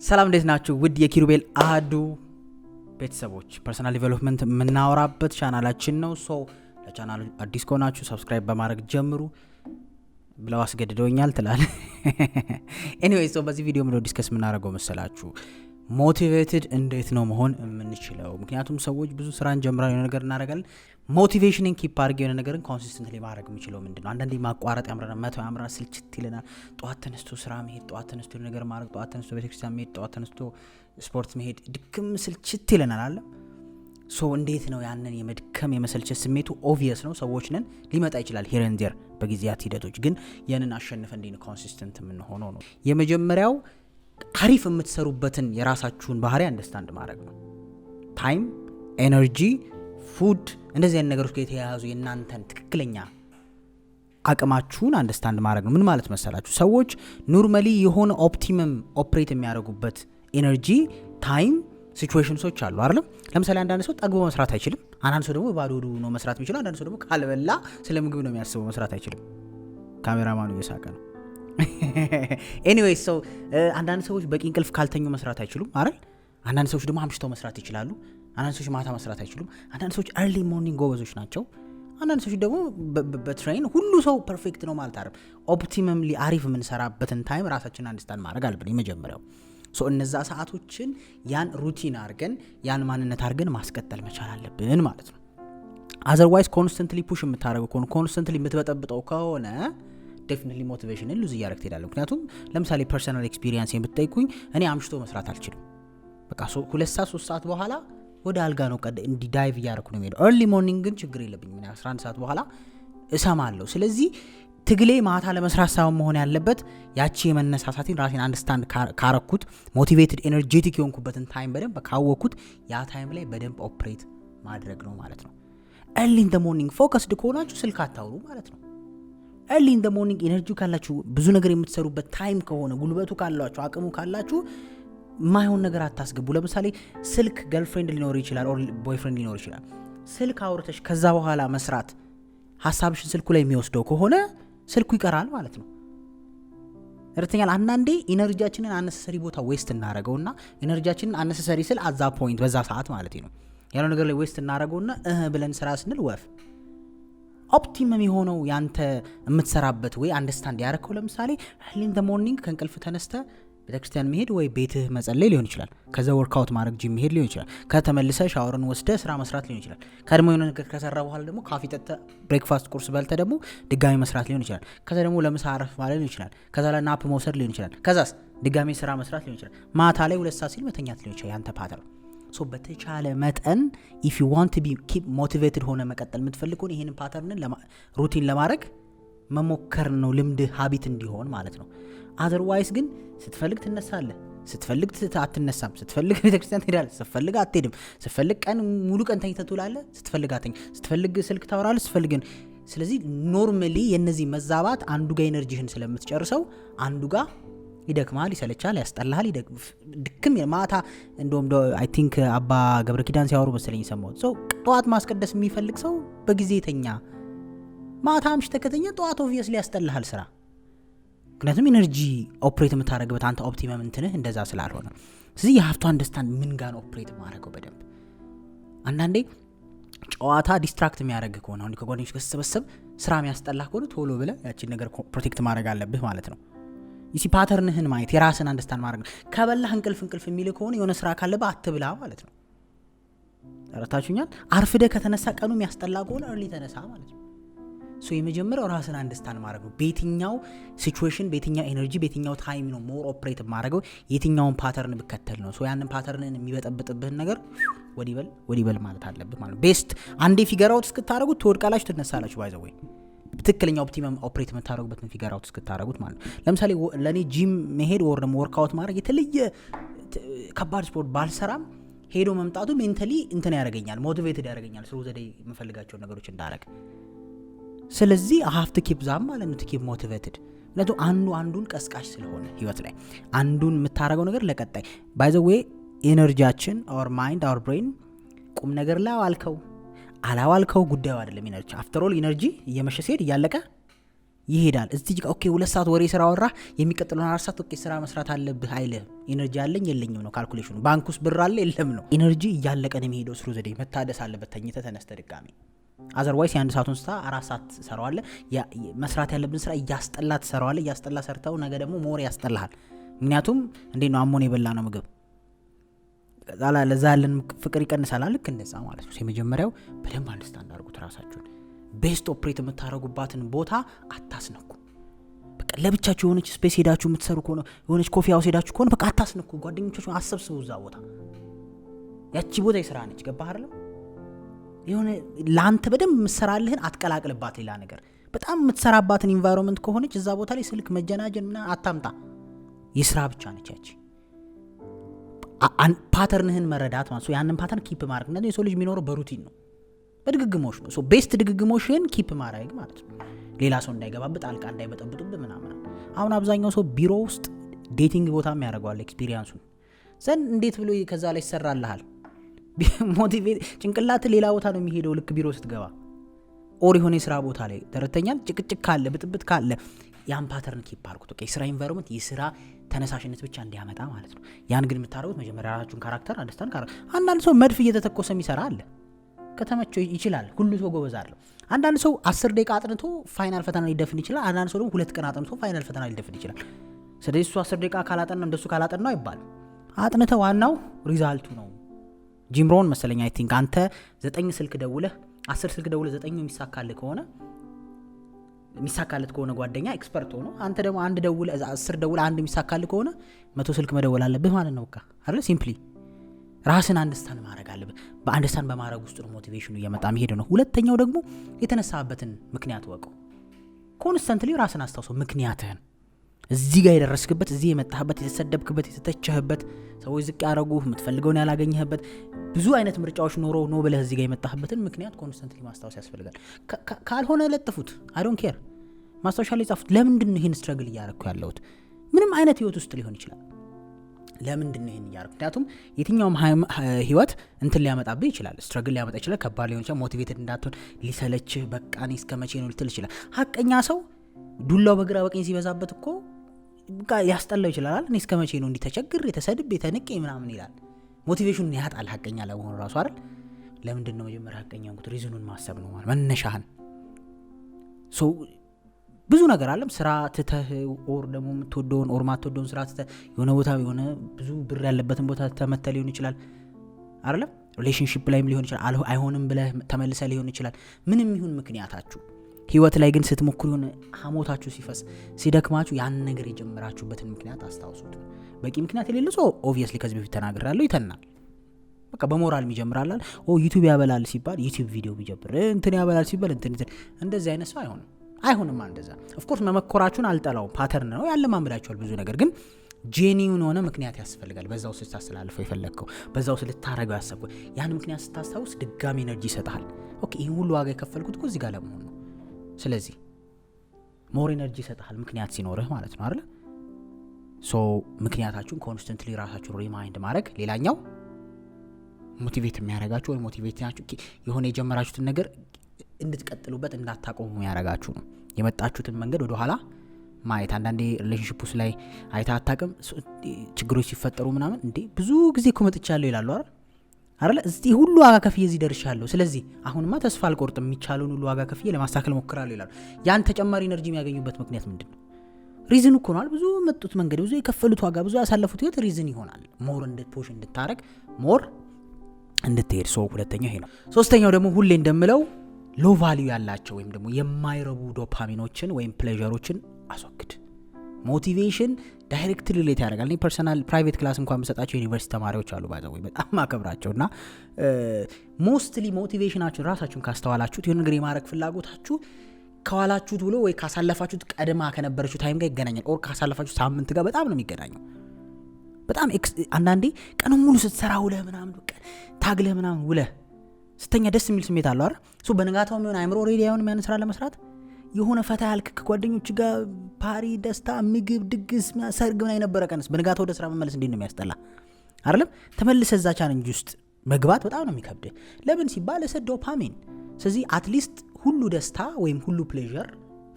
ሰላም እንዴት ናችሁ? ውድ የኪሩቤል አዱ ቤተሰቦች ፐርሰናል ዲቨሎፕመንት የምናወራበት ቻናላችን ነው። ሶ ለቻናሉ አዲስ ከሆናችሁ ሰብስክራይብ በማድረግ ጀምሩ ብለው አስገድደውኛል ትላል። ኤኒዌይ ሶ በዚህ ቪዲዮ ምንድነው ዲስከስ የምናደርገው መሰላችሁ? ሞቲቬትድ እንዴት ነው መሆን የምንችለው? ምክንያቱም ሰዎች ብዙ ስራ እንጀምራለን፣ የሆነ ነገር እናደርጋለን። ሞቲቬሽንን ኪፕ አድርገ የሆነ ነገርን ኮንሲስተንትሊ ማድረግ የምችለው ምንድነው? አንዳንዴ ማቋረጥ ያምረናል፣ መተው ያምረናል፣ ስልችት ይለናል። ጠዋት ተነስቶ ስራ መሄድ፣ ጠዋት ተነስቶ የሆነ ነገር ማድረግ፣ ጠዋት ተነስቶ ቤተክርስቲያን መሄድ፣ ጠዋት ተነስቶ ስፖርት መሄድ ድክም ስልችት ይለናል አለ። ሶ እንዴት ነው ያንን የመድከም የመሰልቸት ስሜቱ? ኦብቪየስ ነው፣ ሰዎች ነን፣ ሊመጣ ይችላል ሂር ኤንድ ዜር በጊዜያት ሂደቶች። ግን ያንን አሸንፈ እንዴት ነው ኮንሲስተንት የምንሆነው ነው። የመጀመሪያው አሪፍ የምትሰሩበትን የራሳችሁን ባህሪ አንደርስታንድ ማድረግ ነው። ታይም፣ ኤነርጂ፣ ፉድ እንደዚህ አይነት ነገሮች ጋር የተያያዙ የእናንተን ትክክለኛ አቅማችሁን አንደርስታንድ ማድረግ ነው። ምን ማለት መሰላችሁ? ሰዎች ኖርማሊ የሆነ ኦፕቲመም ኦፕሬት የሚያደርጉበት ኤነርጂ፣ ታይም፣ ሲቹዌሽንሶች አሉ አይደለም? ለምሳሌ አንዳንድ ሰው ጠግቦ መስራት አይችልም። አንዳንድ ሰው ደግሞ ባዶ ሆዱ ነው መስራት የሚችለው። አንዳንድ ሰው ደግሞ ካልበላ ስለ ምግብ ነው የሚያስበው፣ መስራት አይችልም። ካሜራማኑ እየሳቀ ነው። ኤኒዌይስ ሰው አንዳንድ ሰዎች በቂ እንቅልፍ ካልተኙ መስራት አይችሉም አይደል? አንዳንድ ሰዎች ደግሞ አምሽተው መስራት ይችላሉ። አንዳንድ ሰዎች ማታ መስራት አይችሉም። አንዳንድ ሰዎች early morning ጎበዞች ናቸው። አንዳንድ ሰዎች ደግሞ በትሬን ሁሉ ሰው ፐርፌክት ነው ማለት አይደለም። ኦፕቲመምሊ አሪፍ የምንሰራበትን ታይም ራሳችንን አንደርስታንድ ማድረግ አለብን። የመጀመሪያው እነዛ ሰዓቶችን ያን ሩቲን አድርገን ያን ማንነት አድርገን ማስቀጠል መቻል አለብን ማለት ነው። አዘርዋይዝ ኮንስተንትሊ ፑሽ የምታደርገው ከሆነ ኮንስተንትሊ የምትበጠብጠው ከሆነ ዴፊኒትሊ ሞቲቬሽንን ሉዝ እያደረግ ትሄዳለህ። ምክንያቱም ለምሳሌ ፐርሰናል ኤክስፒሪየንስ የምትጠይቁኝ እኔ አምሽቶ መስራት አልችልም። በቃ 2 ሰዓት 3 ሰዓት በኋላ ወደ አልጋ ነው እንዲ ዳይቭ እያደረኩ ነው የሚሄደው። early morning ግን ችግር የለብኝም። 11 ሰዓት በኋላ እሰማለሁ። ስለዚህ ትግሌ ማታ ለመስራት ሳይሆን መሆን ያለበት ያቺ የመነሳሳቴን ራሴን አንደርስታንድ ካረኩት ሞቲቬትድ ኤነርጄቲክ የሆንኩበትን ታይም በደንብ ካወቅኩት ያ ታይም ላይ በደንብ ኦፕሬት ማድረግ ነው ማለት ነው። early in the morning ፎከስድ ከሆናችሁ ስልክ አታውሩ ማለት ነው። early in the morning ኤነርጂ ካላችሁ ብዙ ነገር የምትሰሩበት ታይም ከሆነ ጉልበቱ ካላችሁ አቅሙ ካላችሁ ማይሆን ነገር አታስገቡ። ለምሳሌ ስልክ ገርልፍሬንድ ሊኖር ይችላል ኦር ቦይፍሬንድ ሊኖር ይችላል። ስልክ አውርተሽ ከዛ በኋላ መስራት ሐሳብሽን ስልኩ ላይ የሚወስደው ከሆነ ስልኩ ይቀራል ማለት ነው። እርግጠኛል አንዳንዴ ኢነርጂያችንን አነሰሰሪ ቦታ ዌስት እናረገውና ኢነርጂያችንን አነሰሰሪ ስል አዛ ፖይንት በዛ ሰዓት ማለት ነው ያለው ነገር ላይ ዌስት እናረገውና ብለን ስራ ስንል ወፍ ኦፕቲመም የሆነው ያንተ የምትሰራበት ወይ አንደርስታንድ ያረከው ለምሳሌ early in the morning ከእንቅልፍ ተነስተ ቤተክርስቲያን መሄድ ወይ ቤትህ መጸለይ ሊሆን ይችላል። ከዛ ወርክአውት ማድረግ ጂም መሄድ ሊሆን ይችላል። ከተመልሰ ሻወርን ወስደ ስራ መስራት ሊሆን ይችላል። ከደሞ የሆነ ነገር ከሰራ በኋላ ደግሞ ካፊ ጠጥተ ብሬክፋስት ቁርስ በልተ ደግሞ ድጋሚ መስራት ሊሆን ይችላል። ከዛ ደግሞ ለምሳ አረፍ ማለት ሊሆን ይችላል። ከዛ ላይ ናፕ መውሰድ ሊሆን ይችላል። ከዛስ ድጋሚ ስራ መስራት ሊሆን ይችላል። ማታ ላይ 2 ሰዓት ሲል መተኛት ሊሆን ይችላል። ያንተ ፓተርን በተቻለ መጠን if you want to be keep motivated ሆነ መቀጠል የምትፈልግ ከሆነ ይሄንን ፓተርንን ሩቲን ለማድረግ መሞከር ነው፣ ልምድ ሀቢት እንዲሆን ማለት ነው። አዘርዋይስ ግን ስትፈልግ ትነሳለህ፣ ስትፈልግ አትነሳም፣ ስትፈልግ ቤተክርስቲያን ትሄዳለህ፣ ስትፈልግ አትሄድም፣ ስትፈልግ ቀን ሙሉ ቀን ተኝተህ ትውላለህ፣ ስትፈልግ አትተኛ፣ ስትፈልግ ስልክ ታወራለህ፣ ስትፈልግ። ስለዚህ ኖርማሊ የነዚህ መዛባት አንዱ ጋር ኤነርጂህን ስለምትጨርሰው አንዱ ጋር ይደክማል፣ ይሰለቻል፣ ያስጠላል፣ ድክም ማታ። እንደውም አይ ቲንክ አባ ገብረ ኪዳን ሲያወሩ መሰለኝ ሰማሁት። ጠዋት ማስቀደስ የሚፈልግ ሰው በጊዜ ተኛ፣ ማታ አምሽተህ ከተኛ ጠዋት ኦብቪየስሊ ያስጠላሃል ስራ። ምክንያቱም ኢነርጂ ኦፕሬት የምታደርግበት አንተ ኦፕቲመም እንትንህ እንደዛ ስላልሆነ። ስለዚህ የሀፍቱ አንደርስታንድ ምን ጋር ነው ኦፕሬት ማድረገው በደንብ። አንዳንዴ ጨዋታ ዲስትራክት የሚያደርግ ከሆነ አሁን ከጓደኞች ጋር ስትሰበሰብ ስራ የሚያስጠላህ ከሆነ ቶሎ ብለህ ያቺን ነገር ፕሮቴክት ማድረግ አለብህ ማለት ነው። ይሲ ፓተርንህን ማየት የራስን አንደርስታንድ ማድረግ ነው። ከበላህ እንቅልፍ የሚል ከሆነ የሆነ ስራ ካለብህ አትብላ ማለት ነው። ተረታችሁኛል? አርፍደህ ከተነሳ ቀኑ የሚያስጠላ ከሆነ early ተነሳ ማለት ነው። የመጀመሪያው ራስን አንደርስታንድ ማድረግ ነው። በየትኛው ሲቹዌሽን፣ በየትኛው ኤነርጂ፣ በየትኛው ታይም ነው ሞር ኦፕሬት ማድረገው፣ የትኛውን ፓተርን ብከተል ነው። ያንን ፓተርንን የሚበጠብጥብህን ነገር ወዲበል ማለት አለብህ ማለት ነው። ቤስት አንዴ ፊገር አውት እስክታረጉት ትወድቃላችሁ፣ ትነሳላችሁ። ባይ ዘ ወይ ትክክለኛ ኦፕቲመም ኦፕሬት የምታደርጉበትን ፊገር አውት እስክታረጉት ማለት ነው። ለምሳሌ ለኔ ጂም መሄድ ወር ደግሞ ወርክአውት ማድረግ የተለየ ከባድ ስፖርት ባልሰራም ሄዶ መምጣቱ ሜንታሊ እንትን ያደርገኛል፣ ሞቲቬትድ ያደርገኛል ስሩ ዘዴ የምፈልጋቸው ነገሮች እንዳረግ። ስለዚህ I have to keep ዛም ማለት ነው to keep motivated። ምክንያቱም አንዱን ቀስቃሽ ስለሆነ ህይወት ላይ አንዱን የምታረገው ነገር ለቀጣይ by the way ኤነርጂያችን our mind our brain ቁም ነገር ላይ አላዋልከው ጉዳዩ አይደለም። ኢነርጂ after all ኢነርጂ እየመሸ ሲሄድ እያለቀ ይሄዳል። እዚህ ኦኬ 2 ሰዓት ወሬ ስራ አወራ፣ የሚቀጥለውን 4 ሰዓት ኦኬ ስራ መስራት አለብህ አይልህም። ኢነርጂ አለኝ የለኝም ነው ካልኩሌሽኑ። ባንክ ውስጥ ብር አለ የለም ነው። ኢነርጂ እያለቀ ነው የሚሄደው። ስሩ ዘዴ መታደስ አለበት። ተኝተ ተነስተ ድጋሚ አዘርዋይስ የ1 ሰዓቱን ስታ 4 ሰዓት ሰራዋለ። መስራት ያለብን ስራ እያስጠላ ትሰራዋለ። እያስጠላ ሰርተው ነገ ደግሞ ሞር ያስጠላሃል። ምክንያቱም እንዴት ነው አሞን የበላ ነው ምግብ ዛላ ለዛ ያለን ፍቅር ይቀንሳል። ልክ እንደዛ ማለት ነው። የመጀመሪያው በደንብ አንደርስታንድ አድርጉት ራሳችሁን። ቤስት ኦፕሬት የምታደርጉባትን ቦታ አታስነኩ። በቃ ለብቻችሁ የሆነች ስፔስ ሄዳችሁ የምትሰሩ ከሆነ የሆነች ኮፊ ሃውስ ሄዳችሁ ከሆነ በቃ አታስነኩ። ጓደኞቻችሁን አሰብስቡ እዛ ቦታ። ያቺ ቦታ የስራ ነች። ገባህ አይደል? የሆነ ላንተ በደንብ የምትሰራልህን አትቀላቅልባት ሌላ ነገር። በጣም የምትሰራባትን ኢንቫይሮንመንት ከሆነች እዛ ቦታ ላይ ስልክ መጀናጀን ምናምን አታምጣ። የስራ ብቻ ነች ያቺ። ፓተርንህን መረዳት ማለት ያንን ፓተርን ኪፕ ማድረግ ነው። የሰው ልጅ የሚኖረው በሩቲን ነው፣ በድግግሞሽ ነው። ቤስት ድግግሞሽን ኪፕ ማድረግ ማለት ነው። ሌላ ሰው እንዳይገባበት አልቃ እንዳይበጠብጡብህ ምናምን። አሁን አብዛኛው ሰው ቢሮ ውስጥ ዴቲንግ ቦታም ያደርገዋል ኤክስፒሪየንሱን ዘንድ እንዴት ብሎ ከዛ ላይ ይሰራልሃል። ሞቲቬት ጭንቅላት ሌላ ቦታ ነው የሚሄደው ልክ ቢሮ ስትገባ። ኦር የሆነ የስራ ቦታ ላይ ተረተኛል ጭቅጭቅ ካለ ብጥብጥ ካለ ያን ፓተርን ኪፕ አድርጉት። ኦኬ የስራ ኢንቫይሮንመንት የስራ ተነሳሽነት ብቻ እንዲያመጣ ማለት ነው። ያን ግን የምታደርጉት መጀመሪያ ራሳችሁን ካራክተር አንደርስታንድ ካራክተር። አንዳንድ ሰው መድፍ እየተተኮሰ የሚሰራ አለ። ከተመቸው ይችላል። ሁሉ ሰው ጎበዝ አይደለም። አንዳንድ ሰው 10 ደቂቃ አጥንቶ ፋይናል ፈተና ሊደፍን ይችላል። አንዳንድ ሰው ደግሞ 2 ቀን አጥንቶ ፋይናል ፈተና ሊደፍን ይችላል። ስለዚህ እሱ 10 ደቂቃ ካላጠና እንደሱ ካላጠናው አይባልም። አጥንተ ዋናው ሪዛልቱ ነው። ጂም ሮን መሰለኝ አይ ቲንክ አንተ 9 ስልክ ደውለህ 10 ስልክ ደውለህ 9 የሚሳካልህ ከሆነ ጓደኛ ኤክስፐርት ሆኖ አንተ ደግሞ 1 ደውለህ 10 ደውለህ 1 የሚሳካልህ ከሆነ 100 ስልክ መደወል አለብህ ማለት ነው። በቃ አይደል? ሲምፕሊ ራስን አንደርስታንድ ማድረግ አለብህ። በአንደርስታንድ በማድረግ ውስጥ ነው ሞቲቬሽኑ እየመጣ የሚሄድ ነው። ሁለተኛው ደግሞ የተነሳበትን ምክንያት ወቀው። ኮንስተንትሊ ራስን አስታውሰው ምክንያትህን። እዚህ ጋር የደረስክበት፣ እዚህ የመጣህበት፣ የተሰደብክበት፣ የተተቸህበት፣ ሰዎች ዝቅ ያደረጉህ፣ የምትፈልገውን ያላገኘህበት ብዙ አይነት ምርጫዎች ኖሮ ነው ብለህ እዚህ ጋር የመጣህበትን ምክንያት ኮንስተንትሊ ማስታወስ ያስፈልጋል። ካልሆነ ለጥፉት። አይ ዶንት ኬር። ማስታወሻ ላይ ጻፉት። ለምንድን ነው ይሄን ስትረግል እያደረኩ ያለሁት? ምንም አይነት ህይወት ውስጥ ሊሆን ይችላል። ለምንድን ነው ይሄን እያደረኩ? ምክንያቱም የትኛውም ህይወት እንትን ሊያመጣብህ ይችላል። ስትረግል ሊያመጣ ይችላል። ከባድ ሊሆን ይችላል። ሞቲቬትድ እንዳትሆን ሊሰለችህ፣ በቃ እኔ እስከ መቼ ነው ልትል ይችላል። ሀቀኛ ሰው ዱላው በግራ በቀኝ ሲበዛበት እኮ በቃ ያስጠላው ይችላል። እኔ እስከ መቼ ነው እንዲተቸግር የተሰድብ የተንቄ ምናምን ይላል። ሞቲቬሽኑን ያጣል ሀቀኛ ለመሆኑ ራሱ አይደል? ለምንድን ነው መጀመሪያ ሀቀኛ እንኩት ሪዝኑን ማሰብ ነው ማለት መነሻህን። ሶ ብዙ ነገር አለም ስራ ትተህ ኦር ደግሞ የምትወደውን ኦር ማትወደውን ስራ ትተህ የሆነ ቦታ የሆነ ብዙ ብር ያለበትን ቦታ ተመተ ሊሆን ይችላል አይደለም? ሪሌሽንሺፕ ላይም ሊሆን ይችላል። አይሆንም ብለህ ተመልሰ ሊሆን ይችላል። ምንም ይሁን ምክንያታችሁ ህይወት ላይ ግን ስትሞክሩ የሆነ ሀሞታችሁ ሲፈስ ሲደክማችሁ ያን ነገር የጀመራችሁበትን ምክንያት አስታውሱት። በቂ ምክንያት የሌለው ሰው ኦብቪየስሊ ከዚህ በፊት ተናግሬያለሁ ይተናል። በቃ በሞራል ይጀምራል። ዩቲዩብ ያበላል ሲባል ዩቲዩብ ቪዲዮ ቢጀምር እንትን ያበላል ሲባል እንትን እንደዚህ አይነት ሰው አይሆንም እንደዛ። ኦፍኮርስ መመኮራችሁን አልጠላውም። ፓተርን ነው ያለማምዳችኋል ብዙ ነገር። ግን ጄኒውን ሆነ ምክንያት ያስፈልጋል። በዛው ስታስተላልፈው የፈለግከው በዛው ስልታረገው ያሰብከው ያን ምክንያት ስታስታውስ ድጋሚ ኤነርጂ ይሰጣል። ኦኬ ይህ ሁሉ ዋጋ የከፈልኩት እኮ እዚህ ጋር ለመሆን ነው። ስለዚህ ሞር ኤነርጂ ይሰጣል ምክንያት ሲኖርህ ማለት ነው አይደል? ሶ ምክንያታችሁን ኮንስተንትሊ ራሳችሁን ሪማይንድ ማድረግ ሌላኛው ሞቲቬት የሚያደርጋችሁ ወይ ሞቲቬት ናችሁ የሆነ የጀመራችሁትን ነገር እንድትቀጥሉበት እንዳታቆሙ ያደርጋችሁ ነው። የመጣችሁትን መንገድ ወደ ኋላ ማየት። አንዳንዴ ሪሌሽንሺፕ ውስጥ ላይ አይታ አታውቅም ችግሮች ሲፈጠሩ ምናምን እንዴ ብዙ ጊዜ እኮ መጥቻለሁ ይላሉ አይደል? እዚህ ሁሉ ዋጋ ከፍዬ እዚህ ደርሻለሁ። ስለዚህ አሁንማ ተስፋ አልቆርጥም፣ የሚቻለውን ሁሉ ዋጋ ከፍዬ ለማስተካከል ሞክራለሁ ይላሉ። ያን ተጨማሪ ኤነርጂ የሚያገኙበት ምክንያት ምንድን ነው? ሪዝን እኮ ነው። ብዙ መጡት መንገድ፣ ብዙ የከፈሉት ዋጋ፣ ብዙ ያሳለፉት ህይወት ሪዝን ይሆናል። ሞር እንድትፖሽ እንድታረግ ሞር እንድትሄድ። ሰው ሁለተኛው ይሄ ነው። ሶስተኛው ደግሞ ሁሌ እንደምለው ሎ ቫልዩ ያላቸው ወይም ደግሞ የማይረቡ ዶፓሚኖችን ወይም ፕሌዠሮችን አስወግድ። ሞቲቬሽን ዳይሬክት ሪሌት ያደርጋል። እኔ ፐርሰናል ፕራይቬት ክላስ እንኳን በሰጣቸው ዩኒቨርሲቲ ተማሪዎች አሉ ባይዘው በጣም ማከብራቸውና ሞስትሊ ሞቲቬሽናችሁን ራሳችሁን ካስተዋላችሁት የሆነ ነገር የማድረግ ፍላጎታችሁ ከዋላችሁት ብሎ ወይ ካሳለፋችሁት ቀድማ ከነበረችው ታይም ጋር ይገናኛል። ኦር ካሳለፋችሁት ሳምንት ጋር በጣም ነው የሚገናኘው። በጣም አንዳንዴ ቀኑን ሙሉ ስትሰራ ውለህ ምናምን በቃ ታግለህ ምናምን ውለህ ስተኛ ደስ የሚል ስሜት አለው አይደል? ሶ በነጋታው የሚሆን አይምሮ ሬዲ አይሆን ያን ስራ ለመስራት የሆነ ፈታ ያልክ ከጓደኞች ጋር ፓሪ፣ ደስታ፣ ምግብ፣ ድግስ፣ ሰርግ ምን አይነበረ ቀንስ በነጋታው ወደ ስራ መመለስ እንዴት ነው የሚያስጠላ አይደለም? ተመልሰህ እዛ ቻሌንጅ ውስጥ መግባት በጣም ነው የሚከብድ። ለምን ሲባል ዶፓሚን። ስለዚህ አትሊስት ሁሉ ደስታ ወይም ሁሉ ፕሌዠር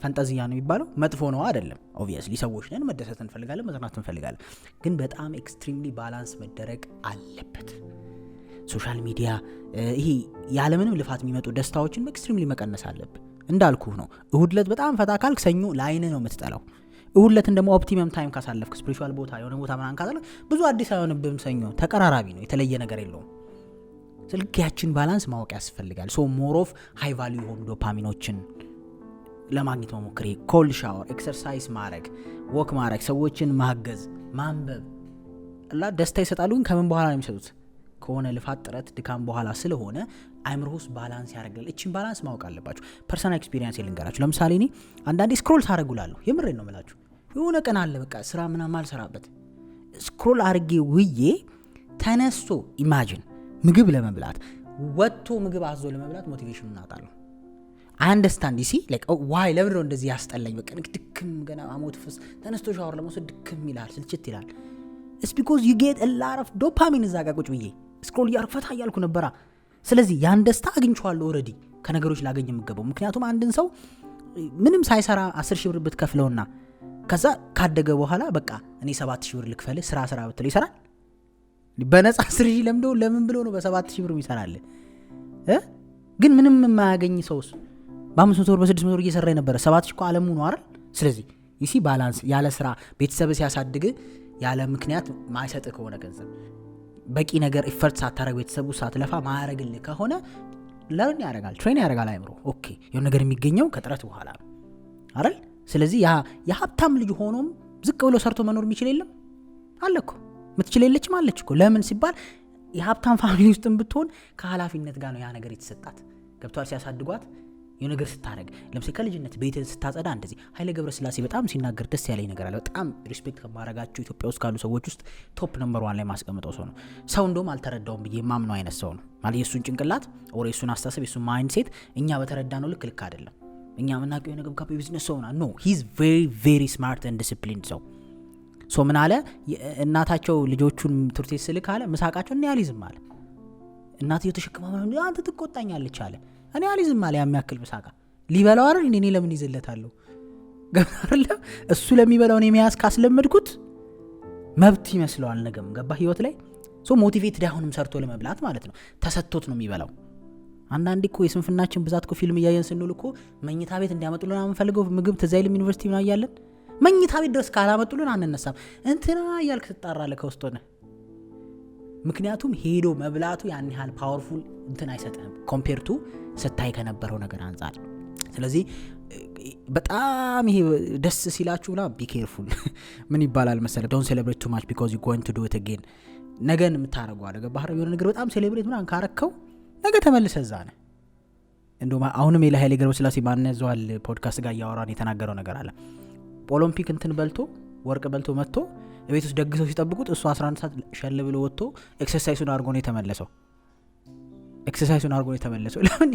ፈንጠዚያ ነው የሚባለው መጥፎ ነው አይደለም። ኦብቪየስሊ ሰዎች ነን፣ መደሰት እንፈልጋለን፣ መዝናናት እንፈልጋለን። ግን በጣም ኤክስትሪምሊ ባላንስ መደረግ አለበት። ሶሻል ሚዲያ ይሄ ያለምንም ልፋት የሚመጡ ደስታዎችን ኤክስትሪምሊ መቀነስ አለብን። እንዳልኩህ ነው እሁድ ዕለት በጣም ፈታ ካልክ ሰኞ ላይን ነው የምትጠላው። እሁድ ዕለት ደግሞ ኦፕቲመም ታይም ካሳለፍክ ስፒሪቹዋል ቦታ የሆነ ቦታ ምናምን ካሳለፍክ ብዙ አዲስ አይሆንብህም። ሰኞ ተቀራራቢ ነው፣ የተለየ ነገር የለውም። ስለዚህ ያችን ባላንስ ማወቅ ያስፈልጋል። ሶ ሞር ኦፍ ሃይ ቫልዩ የሆኑ ዶፓሚኖችን ለማግኘት መሞክር፣ ኮልድ ሻወር፣ ኤክሰርሳይዝ ማድረግ፣ ወክ ማድረግ፣ ሰዎችን ማገዝ፣ ማንበብ እና ደስታ ይሰጣሉ። ግን ከምን በኋላ ነው የሚሰጡት? ከሆነ ልፋት፣ ጥረት፣ ድካም በኋላ ስለሆነ አይምሮ ውስጥ ባላንስ ያደርጋል። እቺን ባላንስ ማወቅ አለባችሁ። ፐርሰናል ኤክስፒሪየንስ ልንገራችሁ። ለምሳሌ እኔ አንዳንዴ ስክሮል ታደርጉላለሁ። የምሬን ነው የምላችሁ። የሆነ ቀን አለ በቃ ስራ ምናምን አልሰራበት ስክሮል አድርጌ ውዬ ተነስቶ ኢማጂን ምግብ ለመብላት ወጥቶ ምግብ አዞ ለመብላት ሞቲቬሽን እናጣለሁ። አንደርስታንድ ሲ ላይክ ዋይ ለምን ነው እንደዚህ ያስጠላኝ? በቃ ድክም ገና አሞት ፍስ ተነስቶ ሻወር ለመውሰድ ድክም ይላል፣ ስልችት ይላል። it's because you get a lot of dopamine እዛ ጋር ቁጭ ብዬ ስክሮል እያደረኩ ፈታ እያልኩ ነበራ። ስለዚህ ያን ደስታ አግኝቼዋለሁ ኦልሬዲ ከነገሮች ላገኝ የምገባው። ምክንያቱም አንድን ሰው ምንም ሳይሰራ 10 ሺህ ብር ብትከፍለውና ከዛ ካደገ በኋላ በቃ እኔ 7 ሺህ ብር ልክፈልህ ስራ ብትለው ይሰራል? በነፃ 10 ሺህ ለምን ብሎ ነው በ7 ሺህ ብር ይሰራል? ግን ምንም የማያገኝ ሰውስ በ500 ብር በ600 ብር እየሰራ የነበረ 7 ሺህ እኮ አለሙ ነው አይደል? ስለዚህ ይሲ ባላንስ ያለ ስራ ቤተሰብ ሲያሳድግ ያለ ምክንያት ማይሰጥ ከሆነ ገንዘብ በቂ ነገር ኢፈርት ሳታረግ ቤተሰቡ ሳትለፋ ማያረግልህ ከሆነ ለርን ያረጋል፣ ትሬን ያረጋል አይምሮ። ኦኬ የሆነ ነገር የሚገኘው ከጥረት በኋላ ነው አይደል? ስለዚህ የሀብታም ልጅ ሆኖም ዝቅ ብሎ ሰርቶ መኖር የሚችል የለም አለ እኮ። ምትችል የለችም አለች እኮ። ለምን ሲባል የሀብታም ፋሚሊ ውስጥም ብትሆን ከኃላፊነት ጋር ነው ያ ነገር የተሰጣት። ገብቷል? ሲያሳድጓት የሆነ ነገር ስታረግ ለምሳሌ ከልጅነት ቤትን ስታጸዳ እንደዚህ ኃይለ ገብረስላሴ በጣም ሲናገር ደስ ያለኝ ነገር አለ። በጣም ሪስፔክት ከማረጋቸው ኢትዮጵያ ውስጥ ካሉ ሰዎች ውስጥ ቶፕ ነምበር 1 ላይ ማስቀምጠው ሰው ነው። ሰው እንደውም አልተረዳውም ብዬ ማምነው አይነት ሰው ነው ማለት የሱን ጭንቅላት ኦር የሱን አስተሳሰብ የሱን ማይንድ ሴት እኛ በተረዳ ነው ልክ አይደለም። እኛ ምናቀው የነገብ ካፕ ቢዝነስ ሰው ነው። ሂ ኢዝ ቬሪ ቬሪ ስማርት ኤንድ ዲሲፕሊንድ ሰው። ሶ ምን አለ እናታቸው ልጆቹን ትምህርት ቤት ስልክ አለ ምሳቃቸው እኔ አልይዝም አለ። እናትየው ተሸክማ አንተ ትቆጣኛለች አለ። እኔ አልይዝም አለ። የሚያክል ምሳቃ ሊበላው አይደል እኔ ለምን ይዘለታለሁ? ገባርለ እሱ ለሚበላው እኔ መያዝ ካስለመድኩት መብት ይመስለዋል ነገም። ገባ ህይወት ላይ ሶ ሞቲቬትድ አይሆንም ሰርቶ ለመብላት ማለት ነው። ተሰጥቶት ነው የሚበላው። አንዳንዴ እኮ የስንፍናችን ብዛት እኮ ፊልም እያየን ስንል እኮ መኝታ ቤት እንዲያመጡልን አንፈልገው ምግብ ተዛይልም ዩኒቨርሲቲ ነው ያያለን። መኝታ ቤት ድረስ ካላመጡልን አንነሳም። እንትና እያልክ ትጣራለህ ከውስጥ ሆነ። ምክንያቱም ሄዶ መብላቱ ያን ያህል ፓወርፉል እንትን አይሰጥህም ኮምፔር ቱ ስታይ ከነበረው ነገር አንጻር። ስለዚህ በጣም ይሄ ደስ ሲላችሁና ቢ ኬርፉል ምን ይባላል መሰለህ ዶንት ሴሌብሬት ቱ ማች ቢኮዝ ዩ ጎይንግ ቱ ዱ ኢት አጌን። ነገን የምታረጋው አለ ገባህ? የሆነ ነገር በጣም ሴሌብሬት ምናምን ካረከው ነገ ተመልሰህ እዛ ነህ። እንደውም አሁንም ኃይለ ገብረስላሴ ማነዟል ፖድካስት ጋር እያወራን የተናገረው ነገር አለ። ኦሎምፒክ እንትን በልቶ ወርቅ በልቶ መጥቶ ቤት ውስጥ ደግሰው ሲጠብቁት እሱ 11 ሰዓት ሸል ብሎ ወጥቶ ኤክሰርሳይሱን አድርጎ ነው የተመለሰው። ለምን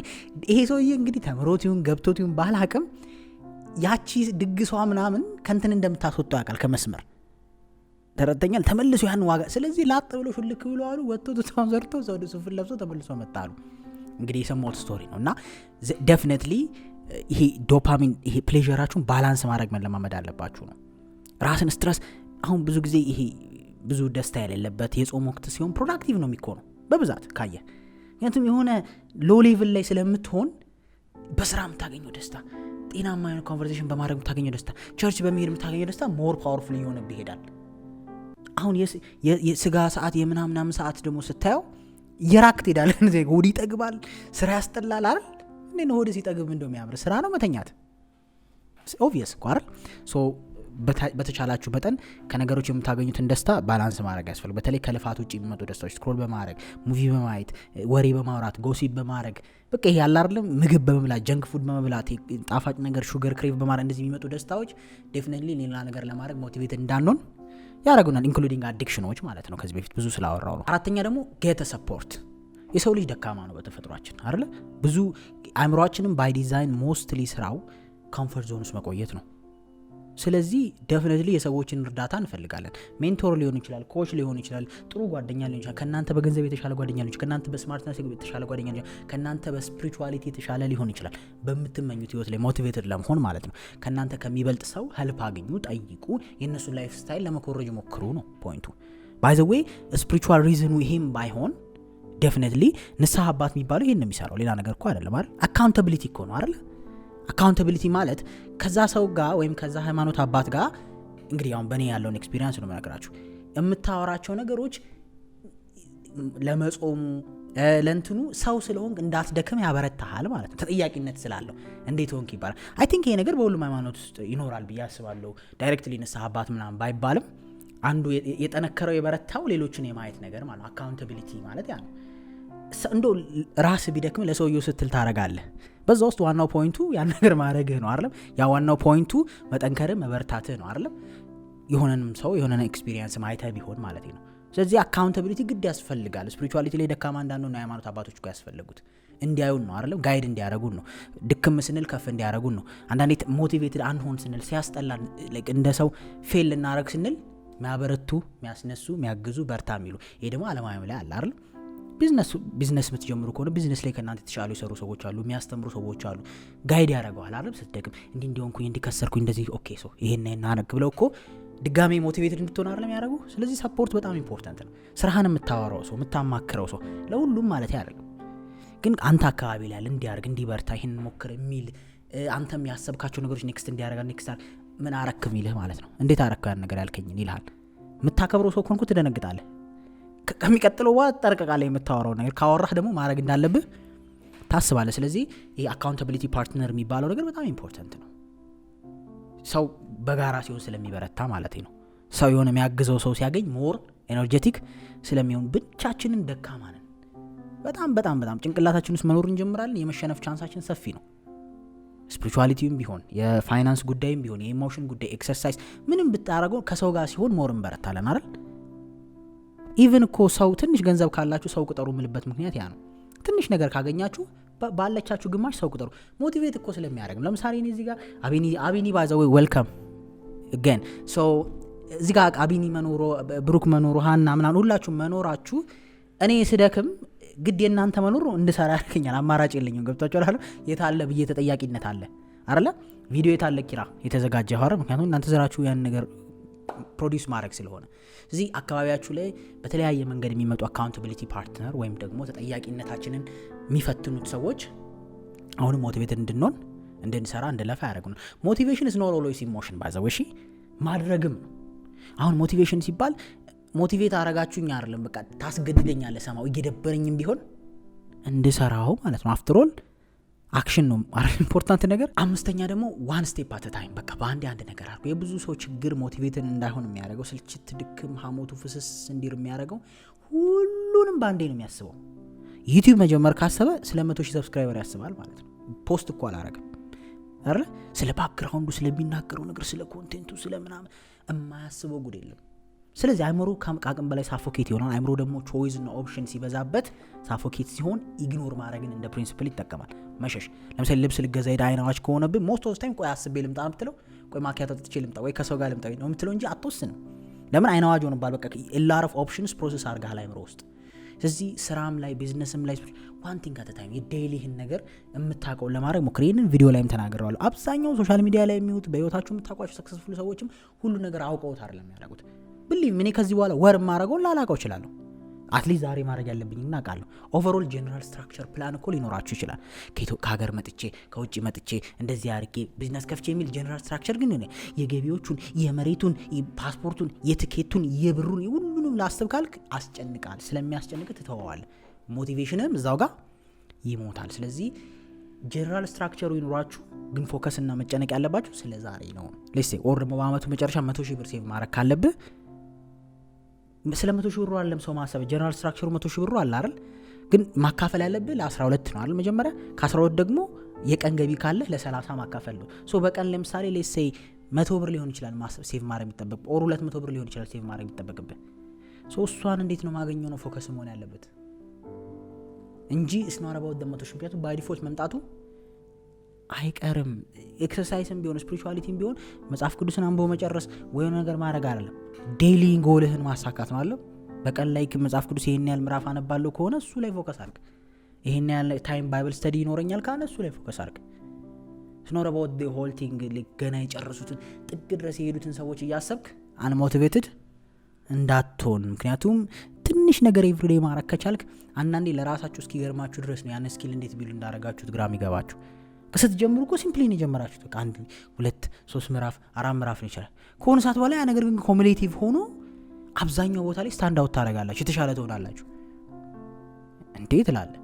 ይሄ ሰውዬ እንግዲህ ተምሮት ይሁን ገብቶት ይሁን ባለ አቅም ያቺ ድግሷ ምናምን ከንትን እንደምታስወጣው ያውቃል ከመስመር ተረተኛል። ተመልሶ ያን ዋጋ ስለዚህ ላጥ ብሎ ሽልክ ብሎ አሉ ወጥቶ ተታም ዘርቶ ዘውድ ሱፍን ለብሶ ተመልሶ መጣሉ። እንግዲህ የሰማሁት ስቶሪ ነው እና ዴፊኒትሊ ይሄ ዶፓሚን ይሄ ፕሌዠራችሁን ባላንስ ማድረግ መለማመድ አለባችሁ ነው። ራስን ስትረስ አሁን ብዙ ጊዜ ይሄ ብዙ ደስታ የሌለበት የጾም ወቅት ሲሆን ፕሮዳክቲቭ ነው የሚሆነው በብዛት ካየ። ምክንያቱም የሆነ ሎ ሌቭል ላይ ስለምትሆን በስራ የምታገኘው ደስታ፣ ጤናማ የሆነ ኮንቨርሴሽን በማድረግ የምታገኘው ደስታ፣ ቸርች በመሄድ የምታገኘው ደስታ ሞር ፓወርፉል እየሆነብህ ይሄዳል። አሁን የስጋ ሰዓት የምናምናምን ሰዓት ደግሞ ስታየው የራክ ትሄዳለህ። ሆድ ይጠግባል፣ ስራ ያስጠላል አይደል? እንዴት ነው ሆድ ሲጠግብ እንደሚያምር ስራ ነው መተኛት ኦብቪየስ እኮ አይደል? ሶ በተቻላችሁ መጠን ከነገሮች የምታገኙትን ደስታ ባላንስ ማድረግ ያስፈልጋል። በተለይ ከልፋት ውጭ የሚመጡ ደስታዎች ስክሮል በማድረግ ሙቪ በማየት ወሬ በማውራት ጎሲፕ በማድረግ በቃ ይሄ ያለ አይደለም ምግብ በመብላት ጀንክ ፉድ በመብላት ጣፋጭ ነገር ሹገር ክሬቭ በማድረግ እንደዚህ የሚመጡ ደስታዎች ዴፊኒትሊ ሌላ ነገር ለማድረግ ሞቲቬት እንዳንሆን ያደርጉናል። ኢንክሉዲንግ አዲክሽኖች ማለት ነው። ከዚህ በፊት ብዙ ስላወራው ነው። አራተኛ ደግሞ ጌት ሰፖርት። የሰው ልጅ ደካማ ነው በተፈጥሯችን አይደለ? ብዙ አእምሯችንም ባይ ዲዛይን ሞስትሊ ስራው ኮምፎርት ዞን ውስጥ መቆየት ነው። ስለዚህ ዴፊኒትሊ የሰዎችን እርዳታ እንፈልጋለን። ሜንቶር ሊሆን ይችላል፣ ኮች ሊሆን ይችላል፣ ጥሩ ጓደኛ ሊሆን ይችላል፣ ከናንተ በገንዘብ የተሻለ ጓደኛ ሊሆን ይችላል፣ ከናንተ በስማርትነስ የተሻለ ጓደኛ ሊሆን ይችላል፣ ከናንተ በስፒሪቹዋሊቲ የተሻለ ሊሆን ይችላል። በምትመኙት ህይወት ላይ ሞቲቬትድ ለመሆን ማለት ነው። ከናንተ ከሚበልጥ ሰው ሄልፕ አግኙ፣ ጠይቁ፣ የነሱ ላይፍ ስታይል ለመኮረጅ ሞክሩ ነው ፖይንቱ። ባይ ዘ ዌይ ስፒሪቹዋል ሪዝኑ ይሄም ባይሆን ዴፊኒትሊ ንስሐ አባት የሚባለው ይሄን ነው የሚሰራው፣ ሌላ ነገር እኮ አይደለም አይደል? አካውንታቢሊቲ እኮ ነው አይደል? አካውንታቢሊቲ ማለት ከዛ ሰው ጋር ወይም ከዛ ሃይማኖት አባት ጋር እንግዲህ አሁን በእኔ ያለውን ኤክስፒሪየንስ ነው የምነግራችሁ። የምታወራቸው ነገሮች ለመጾሙ ለእንትኑ ሰው ስለሆንክ እንዳትደክም ያበረታሃል ማለት ነው። ተጠያቂነት ስላለው እንዴት ሆንክ ይባላል። አይ ቲንክ ይሄ ነገር በሁሉም ሃይማኖት ውስጥ ይኖራል ብዬ አስባለሁ። ዳይሬክትሊ ንስሐ አባት ምናምን ባይባልም አንዱ የጠነከረው የበረታው ሌሎችን የማየት ነገር ማለት ነው። አካውንታቢሊቲ ማለት ያ ነው። እንዶ ራስ ቢደክም ለሰውየው ስትል ታረጋለህ። በዛ ውስጥ ዋናው ፖይንቱ ያን ነገር ማድረግህ ነው አይደለም? ያ ዋናው ፖይንቱ መጠንከርህ መበርታትህ ነው አይደለም? የሆነንም ሰው የሆነን ኤክስፒሪየንስ ማይተህ ቢሆን ማለት ነው። ስለዚህ አካውንታቢሊቲ ግድ ያስፈልጋል። ስፒሪቹዋሊቲ ላይ ደካማ እንዳንሆን ሃይማኖት አባቶች ጋር ያስፈልጉት እንዲያዩን ነው አይደለም? ጋይድ እንዲያረጉን ነው። ድክም ስንል ከፍ እንዲያረጉን ነው። አንዳንዴ ሞቲቬትድ አንሆን ስንል ሲያስጠላን እንደ ሰው ፌል ልናረግ ስንል የሚያበረቱ፣ የሚያስነሱ፣ የሚያግዙ በርታ የሚሉ ይሄ ደግሞ ዓለማዊ ላይ አለ አይደል? ቢዝነስ የምትጀምሩ ከሆነ ቢዝነስ ላይ ከእናንተ የተሻሉ የሰሩ ሰዎች አሉ፣ የሚያስተምሩ ሰዎች አሉ። ጋይድ ያደርገዋል አይደል? ስትደግም እንዲሆንኩኝ እንዲከሰርኩኝ እንደዚህ ኦኬ ሶ ይሄን እናደርግ ብለው እኮ ድጋሜ ሞቲቬትድ እንድትሆን አይደለም ያደርጉ። ስለዚህ ሰፖርት በጣም ኢምፖርታንት ነው። ስራህን የምታወራው ሰው የምታማክረው ሰው ለሁሉም ማለት አይደለም፣ ግን አንተ አካባቢ ላይ ያለ እንዲያርግ እንዲበርታ ይሄን ሞክር የሚል አንተም ያሰብካቸው ነገሮች ኔክስት እንዲያደርጋ ኔክስት ምን አረክ የሚልህ ማለት ነው። እንዴት አረክ ያን ነገር ያልከኝን ይልሃል። የምታከብረው ሰው ኮንኩ ትደነግጣለህ። ከሚቀጥለው ዋ ተጠርቀቃለህ። የምታወራው ነገር ካወራህ ደግሞ ማድረግ እንዳለብህ ታስባለህ። ስለዚህ ይሄ አካውንታቢሊቲ ፓርትነር የሚባለው ነገር በጣም ኢምፖርታንት ነው። ሰው በጋራ ሲሆን ስለሚበረታ ማለት ነው። ሰው የሆነ የሚያግዘው ሰው ሲያገኝ ሞር ኤነርጄቲክ ስለሚሆን፣ ብቻችንን ደካማ ነን። በጣም በጣም በጣም ጭንቅላታችን ውስጥ መኖር እንጀምራለን። የመሸነፍ ቻንሳችን ሰፊ ነው። ስፒሪቹዋሊቲም ቢሆን የፋይናንስ ጉዳይም ቢሆን የኢሞሽን ጉዳይ ኤክሰርሳይዝ ምንም ብታረገው ከሰው ጋር ሲሆን ሞር እንበረታለን አይደል? ኢቭን እኮ ሰው ትንሽ ገንዘብ ካላችሁ ሰው ቁጠሩ የምልበት ምክንያት ያ ነው። ትንሽ ነገር ካገኛችሁ ባለቻችሁ ግማሽ ሰው ቁጠሩ። ሞቲቬት እኮ ስለሚያደርግ ነው። ለምሳሌ እኔ እዚህ ጋር አቢኒ ባዘው ዌልካም again ሶ እዚህ ጋር አቢኒ መኖሩ፣ ብሩክ መኖሩ፣ ሃና ምናምን ሁላችሁም መኖራችሁ እኔ ስደክም ግድ የእናንተ መኖር ነው እንድሰራ ያደርገኛል። አማራጭ የለኝም። ገብታችኋል አይደል? የታለ ብዬ ተጠያቂነት አለ አይደለ? ቪዲዮ የታለ ኪራ የተዘጋጀ ሆረ። ምክንያቱም እናንተ ዘራችሁ ያን ነገር ፕሮዲውስ ማድረግ ስለሆነ እዚህ አካባቢያችሁ ላይ በተለያየ መንገድ የሚመጡ አካውንታቢሊቲ ፓርትነር ወይም ደግሞ ተጠያቂነታችንን የሚፈትኑት ሰዎች አሁንም ሞቲቬትድ እንድንሆን እንድንሰራ እንድለፋ ያደርጉናል። ሞቲቬሽን is not always emotion by the way ማድረግም ነው። አሁን ሞቲቬሽን ሲባል ሞቲቬት አረጋችሁኝ አይደለም፣ በቃ ታስገድደኛለህ ሰማው እየደበረኝም ቢሆን እንድሰራው ማለት ነው። አፍተር ኦል አክሽን ነው አሪፍ ኢምፖርታንት ነገር። አምስተኛ ደግሞ ዋን ስቴፕ አት ታይም፣ በቃ በአንድ አንድ ነገር አድርጎ። የብዙ ሰው ችግር ሞቲቬትን እንዳይሆን የሚያደርገው ስልችት፣ ድክም፣ ሐሞቱ ፍስስ እንዲር የሚያደርገው ሁሉንም በአንዴ ነው የሚያስበው። ዩቲዩብ መጀመር ካሰበ ስለ 100,000 ሰብስክራይበር ያስባል ማለት ነው። ፖስት እኮ አላረግም አይደል? ስለ ባክግራውንዱ ስለሚናገረው ነገር ስለ ኮንቴንቱ ስለ ምናምን የማያስበው ጉድ የለም። ስለዚህ አይምሮ ከአቅም በላይ ሳፎኬት ይሆናል። አይምሮ ደግሞ ቾይዝ እና ኦፕሽን ሲበዛበት ሳፎኬት ሲሆን ኢግኖር ማድረግን እንደ ፕሪንሲፕል ይጠቀማል። መሸሽ። ለምሳሌ ልብስ ልገዛ ሄዳ አይናዋች ከሆነብህ ሞስት ኦፍ ታይም ቆይ አስቤ ልምጣ ነው የምትለው። ቆይ ማኪያቶ ጥቼ ልምጣ ወይ ከሰው ጋር ልምጣ ነው የምትለው እንጂ አትወስንም። ለምን አይናዋጅ ሆነባል። በቃ ኤላር ኦፍ ኦፕሽንስ ፕሮሰስ አድርገሃል አይምሮ ውስጥ። ስለዚህ ስራም ላይ ቢዝነስም ላይ ዋን ቲንግ አት ታይም የዴይሊህን ነገር የምታውቀው ለማድረግ ሞክር። ይህንን ቪዲዮ ላይም ተናግሬዋለሁ። አብዛኛው ሶሻል ሚዲያ ላይ የሚውት በህይወታችሁ የምታውቋቸው ሰክሰስፉል ሰዎችም ሁሉ ነገር አውቀውት አይደለም ያደረጉት። ብሊቭ እኔ ከዚህ በኋላ ወር ማድረገውን ላላውቀው እችላለሁ። አትሊስት ዛሬ ማድረግ ያለብኝ እናውቃለሁ። ኦቨርኦል ጀነራል ስትራክቸር ፕላን እኮ ሊኖራችሁ ይችላል። ከሀገር መጥቼ ከውጭ መጥቼ እንደዚህ አድርጌ ቢዝነስ ከፍቼ የሚል ጀነራል ስትራክቸር ግን የገቢዎቹን፣ የመሬቱን፣ ፓስፖርቱን፣ የትኬቱን፣ የብሩን ሁሉንም ላስብ ካልክ አስጨንቃል። ስለሚያስጨንቅ ትተዋዋለህ። ሞቲቬሽንም እዛው ጋር ይሞታል። ስለዚህ ጀነራል ስትራክቸሩ ይኖራችሁ፣ ግን ፎከስ እና መጨነቅ ያለባችሁ ስለ ዛሬ ነው። ሌሴ ኦር ደግሞ በአመቱ መጨረሻ 100,000 ብር ሴቭ ማድረግ ካለብህ ስለ 100,000 ብር አይደለም ሰው ማሰብ። ጀነራል ስትራክቸሩ 100,000 ብር አለ አይደል? ግን ማካፈል ያለብህ ለ12 ነው አይደል? መጀመሪያ ከ12 ደግሞ የቀን ገቢ ካለ ለ30 ማካፈል ነው። ሶ በቀን ለምሳሌ ሌሴ 100 ብር ሊሆን ይችላል ሴቭ ማድረግ የሚጠበቅ፣ ኦር 200 ብር ሊሆን ይችላል ሴቭ ማድረግ የሚጠበቅብህ። ሶ እሷን እንዴት ነው ማገኘው ነው ፎከስ መሆን ያለበት እንጂ እስናራ ባው ደመቶሽ ምክንያቱም ባይ ዲፎልት መምጣቱ አይቀርም። ኤክሰርሳይስም ቢሆን ስፒሪቹዋሊቲም ቢሆን መጽሐፍ ቅዱስን አንብቦ መጨረስ ወይ ነገር ማድረግ አይደለም። ዴይሊ ጎልህን ማሳካት ነው አለ። በቀን ላይ መጽሐፍ ቅዱስ ይሄን ያህል ምዕራፍ አነባለሁ ከሆነ እሱ ላይ ፎከስ አድርግ። ይሄን ያህል ታይም ባይብል ስተዲ ይኖረኛል ካለ እሱ ላይ ፎከስ አድርግ። ስኖር አባውት ዘ ሆል ቲንግ ገና የጨረሱትን ጥግ ድረስ የሄዱትን ሰዎች እያሰብክ አንሞቲቬትድ እንዳትሆን። ምክንያቱም ትንሽ ነገር ኤቭሪዴይ ማድረግ ከቻልክ አንዳንዴ ለራሳችሁ እስኪገርማችሁ ድረስ ነው ያን ስኪል እንዴት ቢሉ እንዳረጋችሁት ግራ የሚገባችሁ። ስትጀምሩ እኮ ሲምፕሊ ነው የጀመራችሁት። በቃ 1 2 3 ምዕራፍ 4 ምዕራፍ ነው ይችላል። ከሆነ ሰዓት በኋላ ያ ነገር ግን ኮሙሌቲቭ ሆኖ አብዛኛው ቦታ ላይ ስታንድ አውት ታደርጋላችሁ፣ የተሻለ ትሆናላችሁ። እንዴት ትላለህ?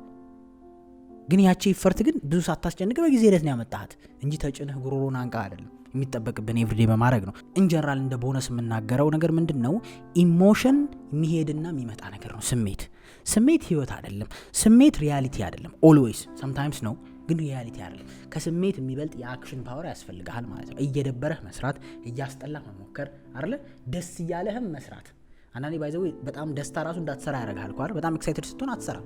ግን ያቺ ኢፈርት ግን ብዙ ሳታስጨንቅ በጊዜ ሂደት ነው ያመጣሃት እንጂ ተጭነህ ጉሮሮን አንቃ አይደለም። የሚጠበቅብን ኤቭሪዴይ በማድረግ ነው። ኢንጀነራል እንደ ቦነስ የምናገረው ነገር ምንድነው? ኢሞሽን የሚሄድና የሚመጣ ነገር ነው። ስሜት ህይወት አይደለም። ስሜት ሪያሊቲ አይደለም። ኦልዌይስ ሰምታይምስ ነው ግን ሪያሊቲ አይደለም። ከስሜት የሚበልጥ የአክሽን ፓወር ያስፈልጋል ማለት ነው። እየደበረህ መስራት፣ እያስጠላህ መሞከር አይደለ? ደስ እያለህም መስራት። አንዳንዴ ባይዘው በጣም ደስታ ራሱ እንዳትሰራ ያደርጋል እኮ አይደል? በጣም ኤክሳይትድ ስትሆን አትሰራም።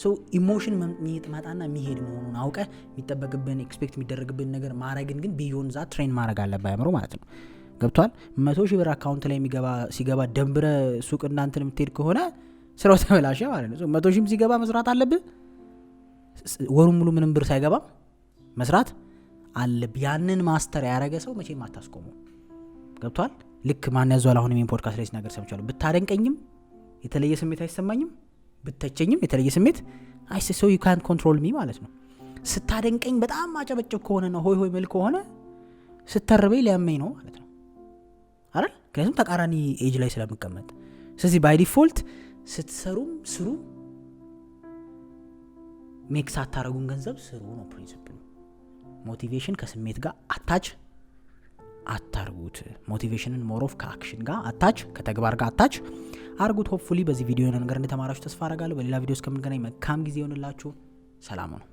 ሶ ኢሞሽን የሚመጣና የሚሄድ መሆኑን አውቀህ የሚጠበቅብን ኤክስፔክት የሚደረግብን ነገር ማድረግን ግን ቢዮን ዛ ትሬን ማድረግ አለብህ አእምሮ ማለት ነው። ገብቷል? 100,000 ብር አካውንት ላይ ሲገባ ደንብረ ሱቅ እናንተን የምትሄድ ከሆነ ስራው ተበላሸ ማለት ነው። 100,000 ሲገባ መስራት አለብህ። ወሩን ሙሉ ምንም ብር ሳይገባ መስራት አለብህ። ያንን ማስተር ያደረገ ሰው መቼም አታስቆመው። ገብቷል? ልክ ማን ያዟል? አሁን ምን ፖድካስት ላይ ነገር ሰምቻለሁ። ብታደንቀኝም የተለየ ስሜት አይሰማኝም፣ ብተቸኝም የተለየ ስሜት so you can't control me ማለት ነው። ስታደንቀኝ በጣም ማጨበጨብ ከሆነ ነው ሆይ ምል ከሆነ ስተርበይ ሊያመኝ ነው ማለት ነው አይደል? ምክንያቱም ተቃራኒ ኤጅ ላይ ስለምቀመጥ። ስለዚህ ባይ ዲፎልት ስትሰሩም ስሩ፣ ሜክስ አታረጉን ገንዘብ ስሩ ነው ፕሪንሲፕሉ። ሞቲቬሽን ከስሜት ጋር አታች አታርጉት። ሞቲቬሽንን ሞር ኦፍ ከአክሽን ጋር አታች፣ ከተግባር ጋር አታች አርጉት። ሆፕፉሊ በዚህ ቪዲዮ ነገር እንደተማራችሁ ተስፋ አደርጋለሁ። በሌላ ቪዲዮ እስከምንገናኝ መልካም ጊዜ ይሆንላችሁ። ሰላም ነው።